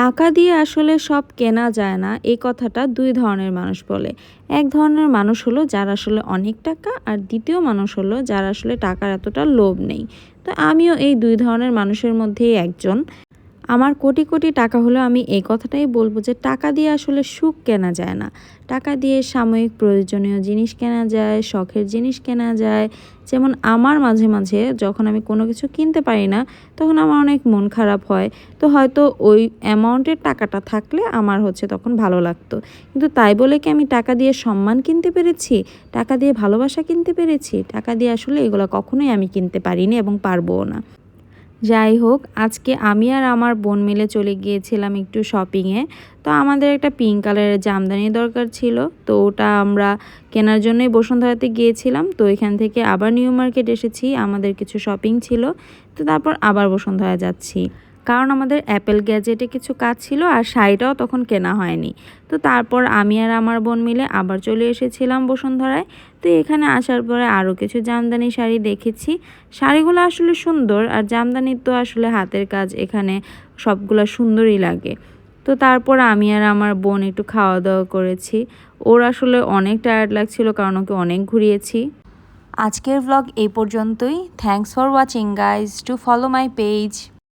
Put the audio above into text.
টাকা দিয়ে আসলে সব কেনা যায় না, এই কথাটা দুই ধরনের মানুষ বলে। এক ধরনের মানুষ হলো যারা আসলে অনেক টাকা, আর দ্বিতীয় মানুষ হলো যারা আসলে টাকার এতটা লোভ নেই। তো আমিও এই দুই ধরনের মানুষের মধ্যেই একজন। আমার কোটি কোটি টাকা হলেও আমি এই কথাটাই বলবো যে টাকা দিয়ে আসলে সুখ কেনা যায় না। টাকা দিয়ে সাময়িক প্রয়োজনীয় জিনিস কেনা যায়, শখের জিনিস কেনা যায়। যেমন আমার মাঝে মাঝে যখন আমি কোনো কিছু কিনতে পারি না, তখন আমার অনেক মন খারাপ হয়। তো হয়তো ওই অ্যামাউন্টের টাকাটা থাকলে আমার তখন ভালো লাগতো। কিন্তু তাই বলে কি আমি টাকা দিয়ে সম্মান কিনতে পেরেছি? টাকা দিয়ে ভালোবাসা কিনতে পেরেছি? টাকা দিয়ে আসলে এগুলো কখনোই আমি কিনতে পারিনি এবং পারবও না। যাই হোক, আজকে আমি আর আমার বোন মিলে চলে গিয়েছিলাম একটু শপিংয়ে। তো আমাদের একটা পিঙ্ক কালারের জামদানি দরকার ছিল। তো ওটা আমরা কেনার জন্যই বসুন্ধরাতে গিয়েছিলাম। তো এখান থেকে আবার নিউ মার্কেট এসেছি, আমাদের কিছু শপিং ছিল। তো তারপর আবার বসুন্ধরা যাচ্ছি, কারণ আমাদের অ্যাপেল গ্যাজেটে কিছু কাজ ছিল আর শাড়িটাও তখন কেনা হয়নি। তো তারপর আমি আর আমার বোন মিলে আবার চলে এসেছিলাম বসুন্ধরায়। তো এখানে আসার পরে আরও কিছু জামদানি শাড়ি দেখেছি। শাড়িগুলো আসলে সুন্দর, আর জামদানির তো আসলে হাতের কাজ, এখানে সবগুলো সুন্দরই লাগে। তো তারপর আমি আর আমার বোন একটু খাওয়া দাওয়া করেছি। ওর আসলে অনেক টায়ার্ড লাগছিল, কারণ ওকে অনেক ঘুরিয়েছি। আজকের ব্লগ এই পর্যন্তই। Thanks for watching guys, to follow my page.